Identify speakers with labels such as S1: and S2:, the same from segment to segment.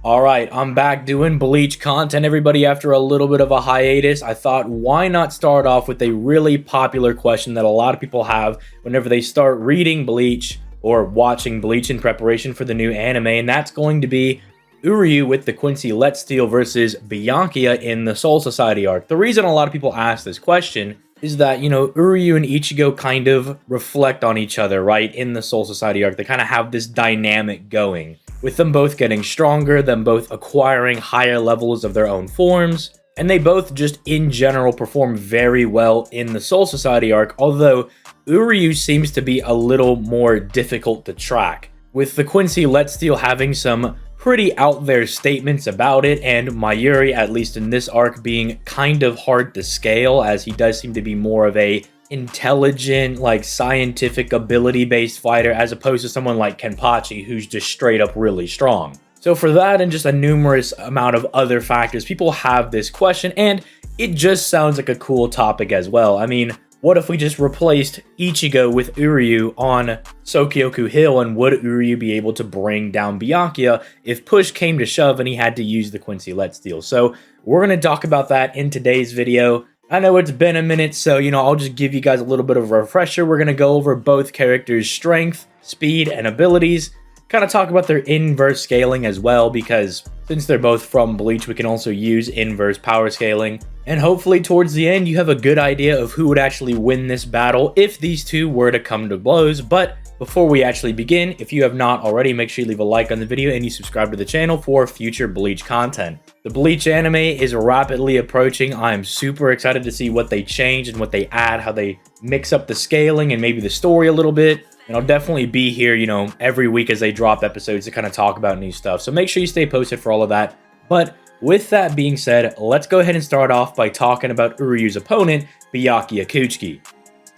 S1: Alright, I'm back doing Bleach content, everybody. After a little bit of a hiatus, I thought, why not start off with a really popular question that a lot of people have whenever they start reading Bleach or watching Bleach in preparation for the new anime, and that's going to be Uryu with the Quincy Let's Steal versus Byakuya in the Soul Society arc. The reason a lot of people ask this question is that, Uryu and Ichigo kind of reflect on each other, right? In the Soul Society arc, they kind of have this dynamic going, with them both getting stronger, them both acquiring higher levels of their own forms, and they both just in general perform very well in the Soul Society arc, although Uryu seems to be a little more difficult to track, with the Quincy Let's Steal having some pretty out there statements about it, and Mayuri, at least in this arc, being kind of hard to scale, as he does seem to be more of a intelligent, like scientific ability based fighter, as opposed to someone like Kenpachi, who's just straight up really strong. So for that and just a numerous amount of other factors, people have this question, and it just sounds like a cool topic as well. I mean, what if we just replaced Ichigo with Uryu on Sokyoku Hill, and would Uryu be able to bring down Byakuya if push came to shove and he had to use the Quincy Let's Steal? So we're going to talk about that in today's video. I know it's been a minute, so I'll just give you guys a little bit of a refresher. We're going to go over both characters' strength, speed, and abilities. Kind of talk about their inverse scaling as well, because since they're both from Bleach, we can also use inverse power scaling. And hopefully towards the end, you have a good idea of who would actually win this battle if these two were to come to blows. But before we actually begin, if you have not already, make sure you leave a like on the video and you subscribe to the channel for future Bleach content. The Bleach anime is rapidly approaching. I am super excited to see what they change and what they add, how they mix up the scaling and maybe the story a little bit. And I'll definitely be here, every week as they drop episodes to kind of talk about new stuff. So make sure you stay posted for all of that. But with that being said, let's go ahead and start off by talking about Uryu's opponent, Byakuya Kuchiki.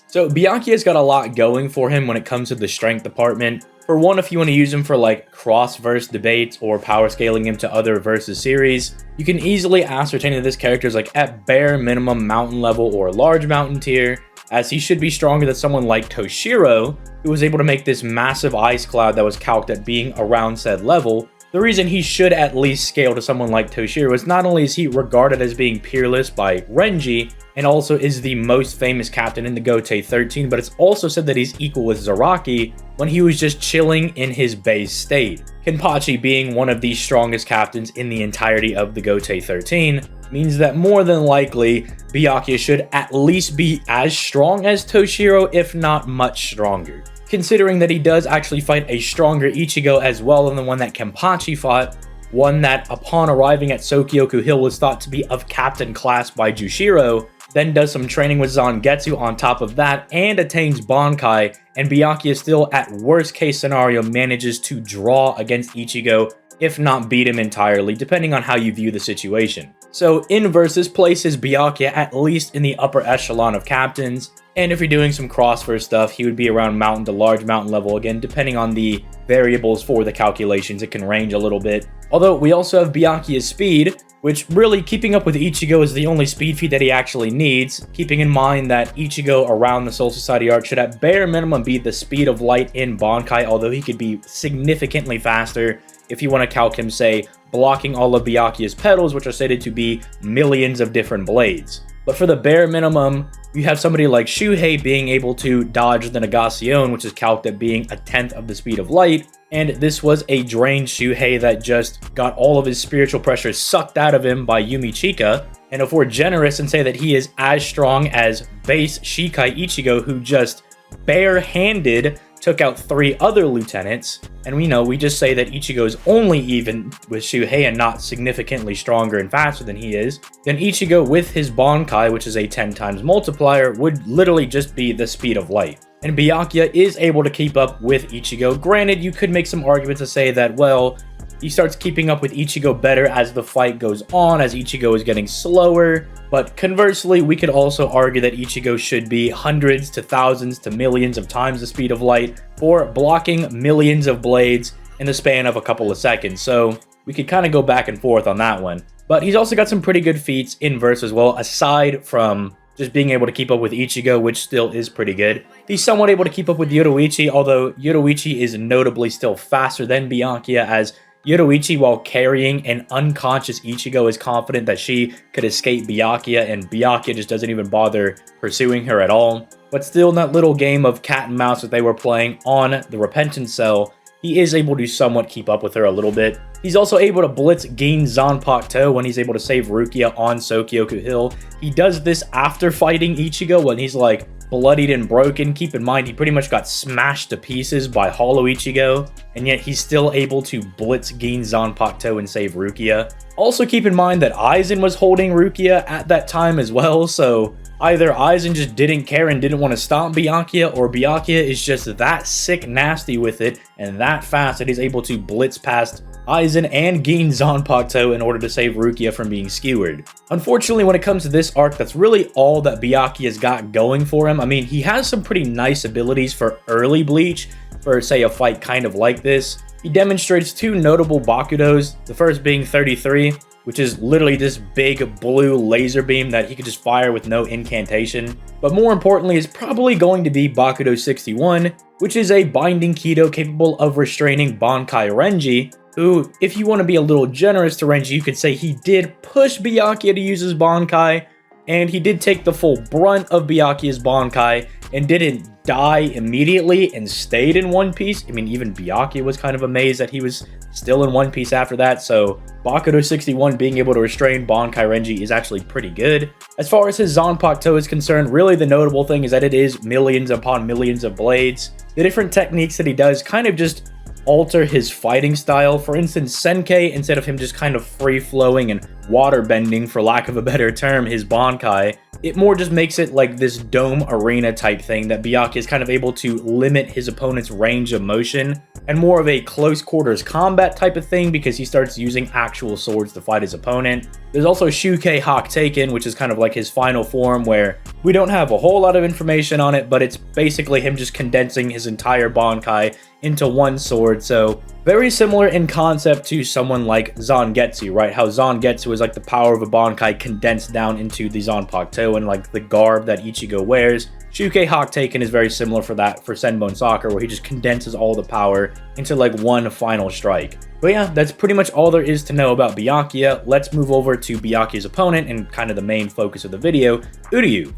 S1: So Byakuya's got a lot going for him when it comes to the strength department. For one, if you want to use him for like cross-verse debates or power scaling him to other versus series, you can easily ascertain that this character is like at bare minimum mountain level or large mountain tier, as he should be stronger than someone like Toshiro, who was able to make this massive ice cloud that was calced at being around said level. The reason he should at least scale to someone like Toshiro is not only is he regarded as being peerless by Renji, and also is the most famous captain in the Gotei 13, but it's also said that he's equal with Zaraki when he was just chilling in his base state. Kenpachi, being one of the strongest captains in the entirety of the Gotei 13, means that more than likely Byakuya should at least be as strong as Toshiro, if not much stronger. Considering that he does actually fight a stronger Ichigo as well than the one that Kenpachi fought, one that upon arriving at Sokyoku Hill was thought to be of captain class by Jushiro, then does some training with Zangetsu on top of that and attains Bankai, and Byakuya still at worst case scenario manages to draw against Ichigo, if not beat him entirely, depending on how you view the situation. So in versus places Byakuya at least in the upper echelon of captains, and if you're doing some cross-verse stuff, he would be around mountain to large mountain level, again depending on the variables for the calculations. It can range a little bit. Although we also have Byakuya's speed, which really keeping up with Ichigo is the only speed feat that he actually needs, keeping in mind that Ichigo around the Soul Society arc should at bare minimum be the speed of light in Bankai, although he could be significantly faster if you want to calc him, say, blocking all of Byakuya's petals, which are stated to be millions of different blades. But for the bare minimum, you have somebody like Shuhei being able to dodge the Negacion, which is calced at being a tenth of the speed of light, and this was a drained Shuhei that just got all of his spiritual pressure sucked out of him by Yumi Chika. And if we're generous and say that he is as strong as base Shikai Ichigo, who just barehanded took out 3 other lieutenants, and we just say that Ichigo is only even with Shuhei and not significantly stronger and faster than he is, then Ichigo with his Bankai, which is a 10 times multiplier, would literally just be the speed of light. And Byakuya is able to keep up with Ichigo. Granted, you could make some arguments to say that, well, he starts keeping up with Ichigo better as the fight goes on, as Ichigo is getting slower. But conversely, we could also argue that Ichigo should be hundreds to thousands to millions of times the speed of light for blocking millions of blades in the span of a couple of seconds. So we could kind of go back and forth on that one. But he's also got some pretty good feats in verse as well, aside from just being able to keep up with Ichigo, which still is pretty good. He's somewhat able to keep up with Yoruichi, although Yoruichi is notably still faster than Byakuya, as Yoruichi, while carrying an unconscious Ichigo, is confident that she could escape Byakuya, and Byakuya just doesn't even bother pursuing her at all. But still, in that little game of cat and mouse that they were playing on the Repentance Cell, he is able to somewhat keep up with her a little bit. He's also able to blitz Gin Zanpakuto when he's able to save Rukia on Sokyoku Hill. He does this after fighting Ichigo when he's like bloodied and broken. Keep in mind, he pretty much got smashed to pieces by Hollow Ichigo, and yet he's still able to blitz Gin Zanpakuto and save Rukia. Also keep in mind that Aizen was holding Rukia at that time as well, so either Aizen just didn't care and didn't want to stop Byakuya, or Byakuya is just that sick nasty with it and that fast that he's able to blitz past Aizen and Gin Zanpakuto in order to save Rukia from being skewered. Unfortunately, when it comes to this arc, that's really all that Byakuya's got going for him. I mean, he has some pretty nice abilities for early Bleach, for say a fight kind of like this. He demonstrates two notable Bakudos, the first being 33, which is literally this big blue laser beam that he could just fire with no incantation. But more importantly is probably going to be Bakudo 61, which is a binding Kido capable of restraining Bankai Renji, who, if you want to be a little generous to Renji, you could say he did push Byakuya to use his Bankai, and he did take the full brunt of Byakuya's Bankai, and didn't die immediately and stayed in One Piece. I mean, even Byakuya was kind of amazed that he was still in One Piece after that, so Bakudo 61 being able to restrain Bankai Renji is actually pretty good. As far as his Zanpakuto is concerned, really the notable thing is that it is millions upon millions of blades. The different techniques that he does kind of just alter his fighting style. For instance, Senkei, instead of him just kind of free-flowing and water-bending, for lack of a better term, his Bankai, it more just makes it like this dome arena type thing that Byakuya is kind of able to limit his opponent's range of motion, and more of a close quarters combat type of thing because he starts using actual swords to fight his opponent. There's also Shukei Hakteiken, which is kind of like his final form, where we don't have a whole lot of information on it, but it's basically him just condensing his entire Bankai into one sword. So very similar in concept to someone like Zangetsu, right? How Zangetsu is like the power of a Bankai condensed down into the Zanpakuto and like the garb that Ichigo wears. Shukei Hakteiken is very similar for that for Senbon Soccer, where he just condenses all the power into like one final strike. But yeah, that's pretty much all there is to know about Byakuya. Let's move over to Byakuya's opponent and kind of the main focus of the video, Uryu.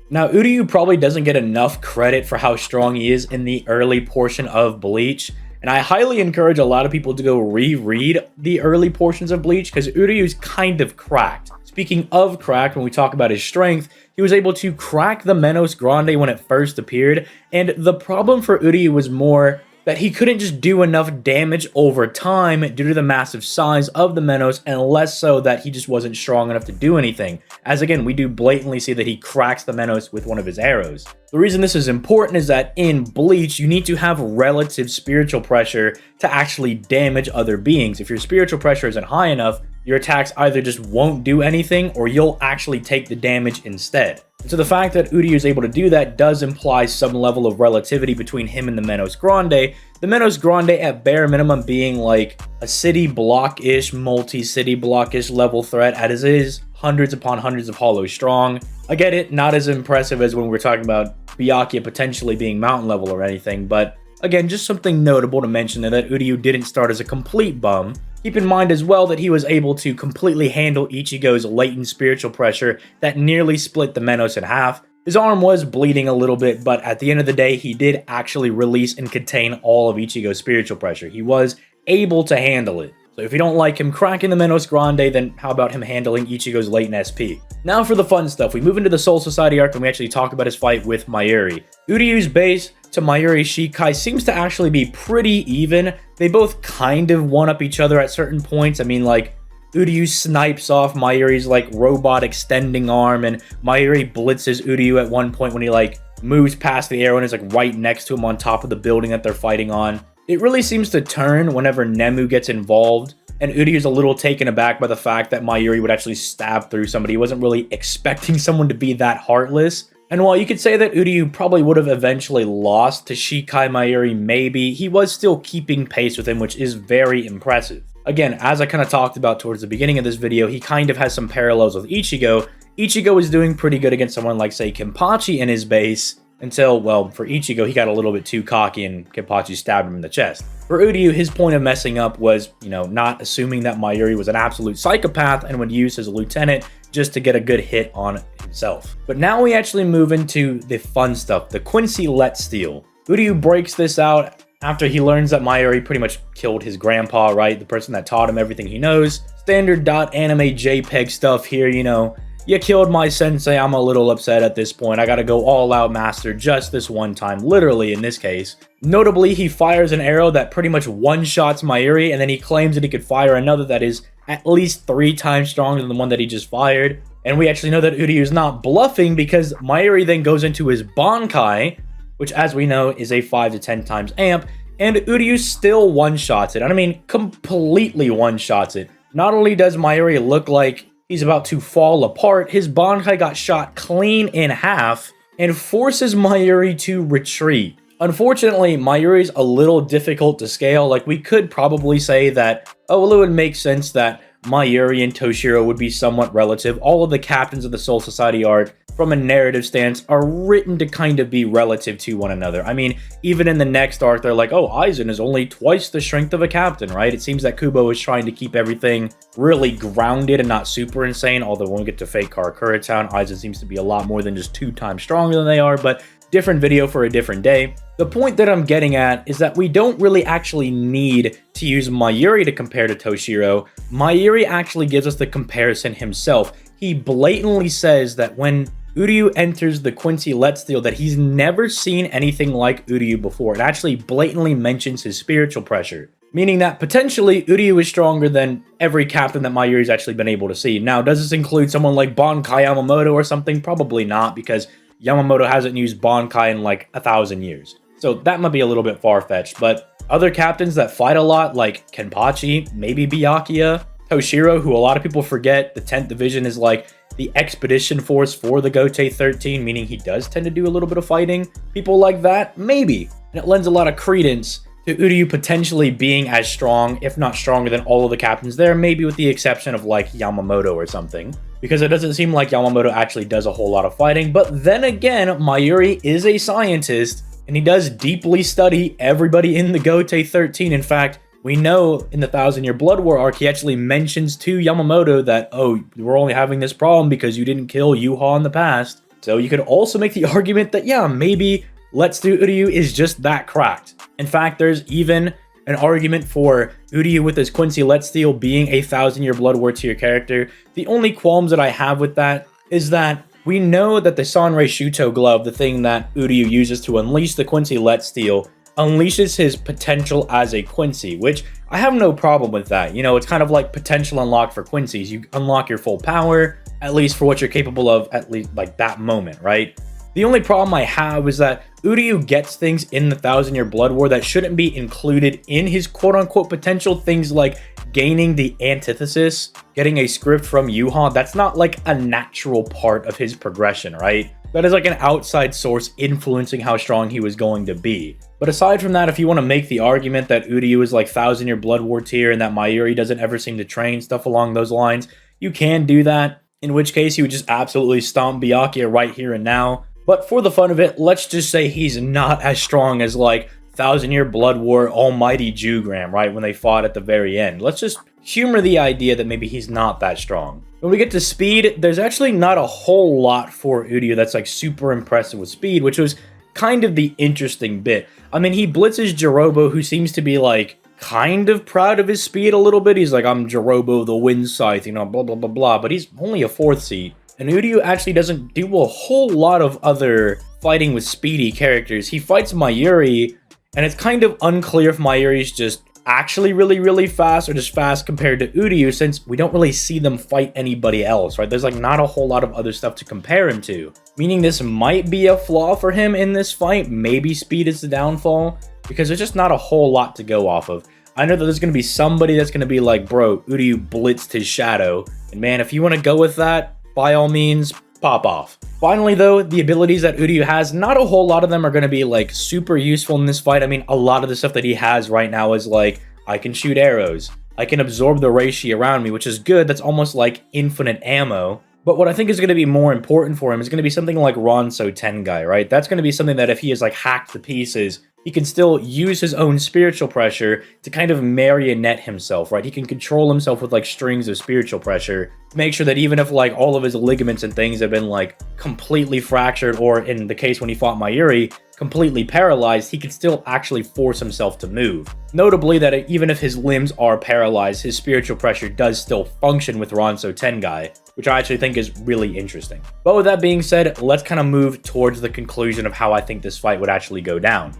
S1: Now, Uryu probably doesn't get enough credit for how strong he is in the early portion of Bleach, and I highly encourage a lot of people to go reread the early portions of Bleach because Uryu's kind of cracked. Speaking of cracked, when we talk about his strength, he was able to crack the Menos Grande when it first appeared, and the problem for Uryu was more that he couldn't just do enough damage over time due to the massive size of the Menos, and less so that he just wasn't strong enough to do anything. As again, we do blatantly see that he cracks the Menos with one of his arrows. The reason this is important is that in Bleach, you need to have relative spiritual pressure to actually damage other beings. If your spiritual pressure isn't high enough, your attacks either just won't do anything or you'll actually take the damage instead. So the fact that Uryu is able to do that does imply some level of relativity between him and the Menos Grande. The Menos Grande at bare minimum being like a city block-ish, multi-city block-ish level threat, as it is hundreds upon hundreds of hollow strong. I get it, not as impressive as when we're talking about Byakuya potentially being mountain level or anything, but again, just something notable to mention that Uryu didn't start as a complete bum. Keep in mind as well that he was able to completely handle Ichigo's latent spiritual pressure that nearly split the Menos in half. His arm was bleeding a little bit, but at the end of the day, he did actually release and contain all of Ichigo's spiritual pressure. He was able to handle it. So if you don't like him cracking the Menos Grande, then how about him handling Ichigo's latent SP? Now for the fun stuff, we move into the Soul Society arc and we actually talk about his fight with Mayuri. Uryu's base to Mayuri's Shikai seems to actually be pretty even. They both kind of one-up each other at certain points. I mean, like, Uryu snipes off Mayuri's, like, robot extending arm, and Mayuri blitzes Uryu at one point when he, like, moves past the arrow and is, like, right next to him on top of the building that they're fighting on. It really seems to turn whenever Nemu gets involved, and Uryu's a little taken aback by the fact that Mayuri would actually stab through somebody. He wasn't really expecting someone to be that heartless. And while you could say that Uryu probably would have eventually lost to Shikai Mayuri maybe, he was still keeping pace with him, which is very impressive. Again, as I kind of talked about towards the beginning of this video, he kind of has some parallels with Ichigo. Ichigo is doing pretty good against someone like, say, Kenpachi in his base, until, well, for Ichigo, he got a little bit too cocky and Kenpachi stabbed him in the chest. For Uryu, his point of messing up was, not assuming that Mayuri was an absolute psychopath and would use his lieutenant just to get a good hit on himself. But now we actually move into the fun stuff, the Quincy Let Steal. Uryu breaks this out after he learns that Mayuri pretty much killed his grandpa, right? The person that taught him everything he knows. Standard .anime JPEG stuff here, You killed my sensei, I'm a little upset at this point. I gotta go all out master just this one time, literally in this case. Notably, he fires an arrow that pretty much one-shots Mayuri, and then he claims that he could fire another that is at least 3 times stronger than the one that he just fired. And we actually know that Uryu is not bluffing because Mayuri then goes into his Bankai, which as we know is a 5 to 10 times amp, and Uryu still one-shots it. And I mean, completely one-shots it. Not only does Mayuri look like he's about to fall apart, his Bankai got shot clean in half and forces Mayuri to retreat. Unfortunately, Mayuri's a little difficult to scale. Like, we could probably say that, oh, well, it would make sense that Mayuri and Toshiro would be somewhat relative. All of the captains of the Soul Society arc, from a narrative stance, are written to kind of be relative to one another. I mean, even in the next arc, they're like, oh, Aizen is only twice the strength of a captain, right? It seems that Kubo is trying to keep everything really grounded and not super insane, although when we get to Fake Karakura Town, Aizen seems to be a lot more than just 2 times stronger than they are, but different video for a different day. The point that I'm getting at is that we don't really actually need to use Mayuri to compare to Toshiro. Mayuri actually gives us the comparison himself. He blatantly says that when Uryu enters the Quincy Let Steal that he's never seen anything like Uryu before. It actually blatantly mentions his spiritual pressure, meaning that potentially Uryu is stronger than every captain that Mayuri's actually been able to see. Now, does this include someone like Bankai Yamamoto or something? Probably not, because Yamamoto hasn't used Bankai in like 1,000 years. So that might be a little bit far-fetched, but other captains that fight a lot, like Kenpachi, maybe Byakuya, Toshiro, who a lot of people forget, the 10th Division is like the expedition force for the Gote 13, meaning he does tend to do a little bit of fighting. People like that, maybe. And it lends a lot of credence to Uryu potentially being as strong, if not stronger than all of the captains there, maybe with the exception of like Yamamoto or something. Because it doesn't seem like Yamamoto actually does a whole lot of fighting. But then again, Mayuri is a scientist, and he does deeply study everybody in the Gote 13. In fact, we know in the 1,000-Year Blood War arc, he actually mentions to Yamamoto that, oh, we're only having this problem because you didn't kill Yuha in the past. So you could also make the argument that, yeah, maybe Let's Do Uryu is just that cracked. In fact, there's even an argument for Uryu with his Quincy Let Steal being a 1,000-Year Blood War tier character. The only qualms that I have with that is that we know that the Sanrei Shuto glove, the thing that Uryu uses to unleash the Quincy Let Steal, unleashes his potential as a Quincy, which I have no problem with that. It's kind of like potential unlocked for Quincy's. You unlock your full power, at least for what you're capable of, at least like that moment, right? The only problem I have is that Uryu gets things in the 1,000-Year Blood War that shouldn't be included in his quote-unquote potential. Things like gaining the antithesis, getting a script from Yuha. That's not like a natural part of his progression, right? That is like an outside source influencing how strong he was going to be. But aside from that, if you want to make the argument that Uryu is like 1,000-Year Blood War tier and that Mayuri doesn't ever seem to train, stuff along those lines, you can do that. In which case, you would just absolutely stomp Byakuya right here and now. But for the fun of it, let's just say he's not as strong as like 1,000-Year Blood War Almighty Jugram, right? When they fought at the very end. Let's just humor the idea that maybe he's not that strong. When we get to speed, there's actually not a whole lot for Uryu that's like super impressive with speed, which was kind of the interesting bit. I mean, he blitzes Jirobo, who seems to be like kind of proud of his speed a little bit. He's like, I'm Jirobo the Wind Scythe, blah, blah, blah, blah. But he's only a 4th seat. And Uryu actually doesn't do a whole lot of other fighting with speedy characters. He fights Mayuri, and it's kind of unclear if Mayuri's just actually really, really fast or just fast compared to Uryu, since we don't really see them fight anybody else, right? There's like not a whole lot of other stuff to compare him to. Meaning this might be a flaw for him in this fight. Maybe speed is the downfall, because there's just not a whole lot to go off of. I know that there's going to be somebody that's going to be like, bro, Uryu blitzed his shadow. And man, if you want to go with that, by all means, pop off. Finally though, the abilities that Uryu has, not a whole lot of them are going to be like super useful in this fight. I mean, a lot of the stuff that he has right now is like, I can shoot arrows. I can absorb the reishi around me, which is good. That's almost like infinite ammo. But what I think is going to be more important for him is going to be something like Ronso Tengai, right? That's going to be something that if he is like hacked to pieces, he can still use his own spiritual pressure to kind of marionette himself, right? He can control himself with like strings of spiritual pressure, make sure that even if like all of his ligaments and things have been like completely fractured, or in the case when he fought Mayuri, completely paralyzed, he can still actually force himself to move. Notably that even if his limbs are paralyzed, his spiritual pressure does still function with Ronso Tengai, which I actually think is really interesting. But with that being said, let's kind of move towards the conclusion of how I think this fight would actually go down.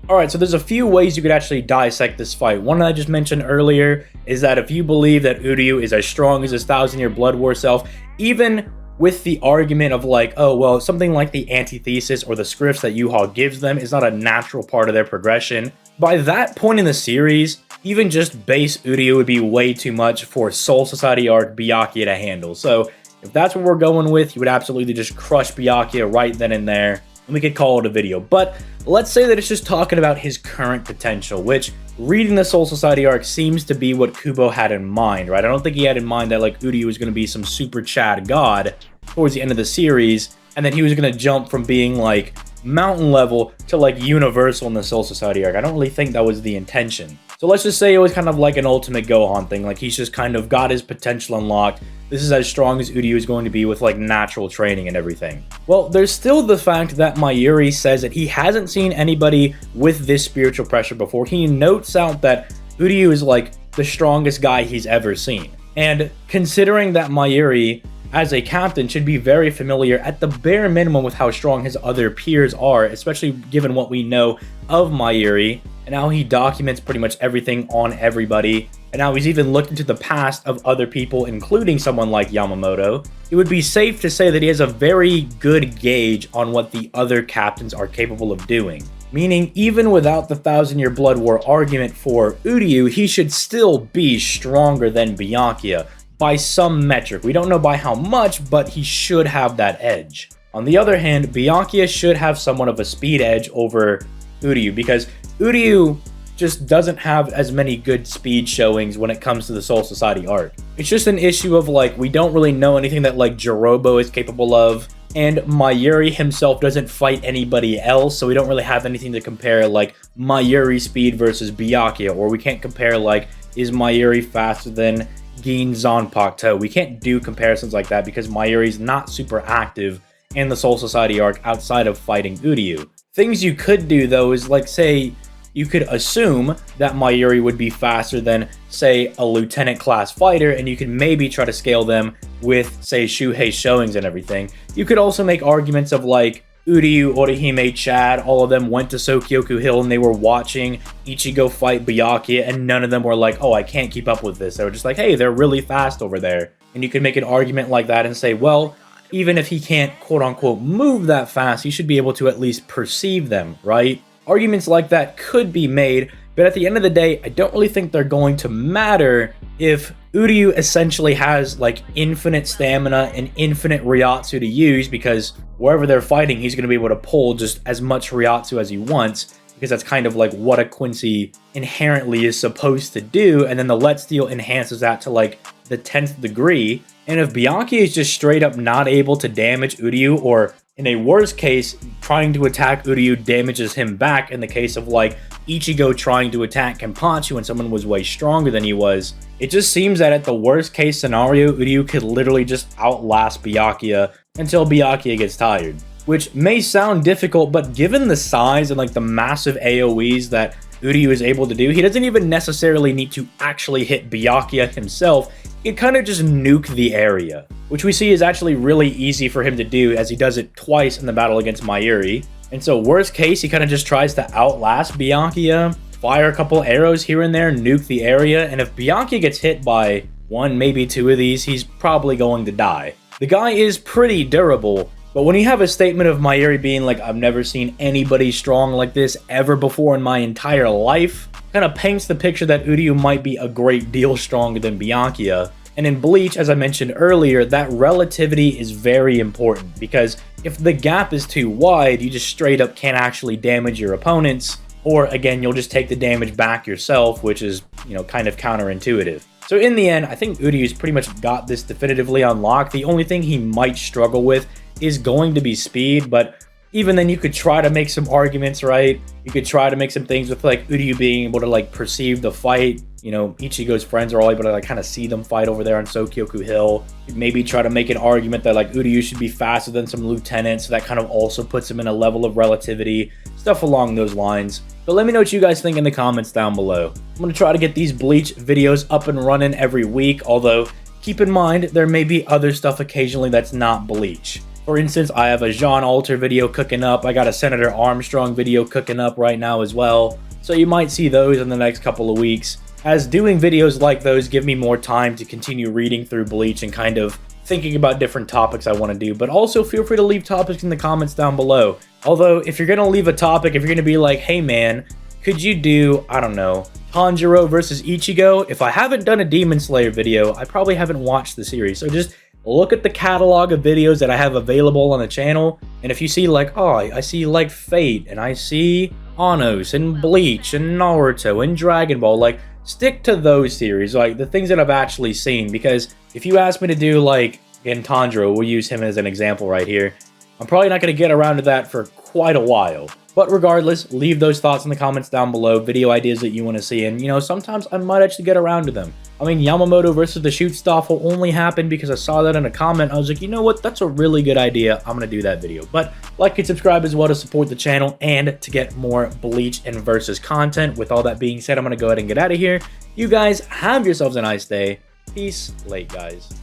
S1: Alright, so there's a few ways you could actually dissect this fight. One that I just mentioned earlier is that if you believe that Uryu is as strong as his 1,000-year Blood War self, even with the argument of like, oh, well, something like the antithesis or the scripts that Yu-Ha gives them is not a natural part of their progression, by that point in the series, even just base Uryu would be way too much for Soul Society arc Byakuya to handle. So if that's what we're going with, you would absolutely just crush Byakuya right then and there, and we could call it a video. But let's say that it's just talking about his current potential, which reading the Soul Society arc seems to be what Kubo had in mind, right? I don't think he had in mind that like Uryu was going to be some super Chad god towards the end of the series, and then he was going to jump from being like mountain level to like universal in the Soul Society arc. I don't really think that was the intention. So let's just say it was kind of like an Ultimate Gohan thing, like he's just kind of got his potential unlocked. This is as strong as Uryu is going to be with like natural training and everything. Well, there's still the fact that Mayuri says that he hasn't seen anybody with this spiritual pressure before. He notes out that Uryu is like the strongest guy he's ever seen. And considering that Mayuri as a captain should be very familiar at the bare minimum with how strong his other peers are, especially given what we know of Mayuri and how he documents pretty much everything on everybody, and how he's even looked into the past of other people, including someone like Yamamoto, it would be safe to say that he has a very good gauge on what the other captains are capable of doing. Meaning, even without the 1,000-year Blood War argument for Uryu, he should still be stronger than Byakuya by some metric. We don't know by how much, but he should have that edge. On the other hand, Byakuya should have somewhat of a speed edge over Uryu, because Uryu just doesn't have as many good speed showings when it comes to the Soul Society arc. It's just an issue of like, we don't really know anything that like Jirobo is capable of, and Mayuri himself doesn't fight anybody else, so we don't really have anything to compare like Mayuri speed versus Byakuya, or we can't compare like, is Mayuri faster than Gin Zanpakuto? We can't do comparisons like that because Mayuri's not super active in the Soul Society arc outside of fighting Uryu. Things you could do though is like, say, you could assume that Mayuri would be faster than, say, a lieutenant class fighter, and you could maybe try to scale them with, say, Shuhei showings and everything. You could also make arguments of like, Uryu, Orihime, Chad, all of them went to Sokyoku Hill and they were watching Ichigo fight Byakuya, and none of them were like, oh, I can't keep up with this. They were just like, hey, they're really fast over there. And you could make an argument like that and say, well, even if he can't quote-unquote move that fast, he should be able to at least perceive them, right? Arguments like that could be made, but at the end of the day, I don't really think they're going to matter if Uryu essentially has like infinite stamina and infinite Ryatsu to use, because wherever they're fighting, he's going to be able to pull just as much Ryatsu as he wants, because that's kind of like what a Quincy inherently is supposed to do, and then the Let Steel enhances that to like the 10th degree. And if Byakuya is just straight up not able to damage Uryu, or in a worst case, trying to attack Uryu damages him back, in the case of like Ichigo trying to attack Kenpachi when someone was way stronger than he was, it just seems that at the worst case scenario, Uryu could literally just outlast Byakuya until Byakuya gets tired. Which may sound difficult, but given the size and like the massive AoEs that Uryu is able to do, he doesn't even necessarily need to actually hit Byakuya himself. He kind of just nuke the area, which we see is actually really easy for him to do, as he does it twice in the battle against Mayuri. And so worst case, he kind of just tries to outlast Byakuya, fire a couple arrows here and there, nuke the area, and if Byakuya gets hit by one, maybe two of these, he's probably going to die. The guy is pretty durable, but when you have a statement of Mayuri being like, I've never seen anybody strong like this ever before in my entire life, kind of paints the picture that Uryu might be a great deal stronger than Byakuya. And in Bleach, as I mentioned earlier, that relativity is very important, because if the gap is too wide, you just straight up can't actually damage your opponents, or again, you'll just take the damage back yourself, which is, you know, kind of counterintuitive. So in the end, I think Uryu's pretty much got this definitively unlocked. The only thing he might struggle with is going to be speed, but even then you could try to make some arguments, right? You could try to make some things with like Uryu being able to like perceive the fight. You know, Ichigo's friends are all able to like kind of see them fight over there on Sokyoku Hill. You'd maybe try to make an argument that like Uryu should be faster than some lieutenants, so that kind of also puts him in a level of relativity, stuff along those lines. But let me know what you guys think in the comments down below. I'm going to try to get these Bleach videos up and running every week, although keep in mind there may be other stuff occasionally that's not Bleach. For instance, I have a Jean Alter video cooking up. I got a Senator Armstrong video cooking up right now as well. So you might see those in the next couple of weeks, as doing videos like those give me more time to continue reading through Bleach and kind of thinking about different topics I want to do. But also feel free to leave topics in the comments down below. Although if you're going to leave a topic, if you're going to be like, hey man, could you do, I don't know, Tanjiro versus Ichigo? If I haven't done a Demon Slayer video, I probably haven't watched the series. So just look at the catalog of videos that I have available on the channel, and if you see like, oh, I see like Fate, and I see Anos, and Bleach, and Naruto, and Dragon Ball, like, stick to those series, like, the things that I've actually seen, because if you ask me to do, like, in Tanjiro, we'll use him as an example right here, I'm probably not going to get around to that for quite a while. But regardless, leave those thoughts in the comments down below, video ideas that you want to see, and, you know, sometimes I might actually get around to them. I mean, Yamamoto versus the Shoot Staff will only happen because I saw that in a comment. I was like, you know what, that's a really good idea. I'm going to do that video. But like and subscribe as well to support the channel and to get more Bleach and Versus content. With all that being said, I'm going to go ahead and get out of here. You guys have yourselves a nice day. Peace. Late, guys.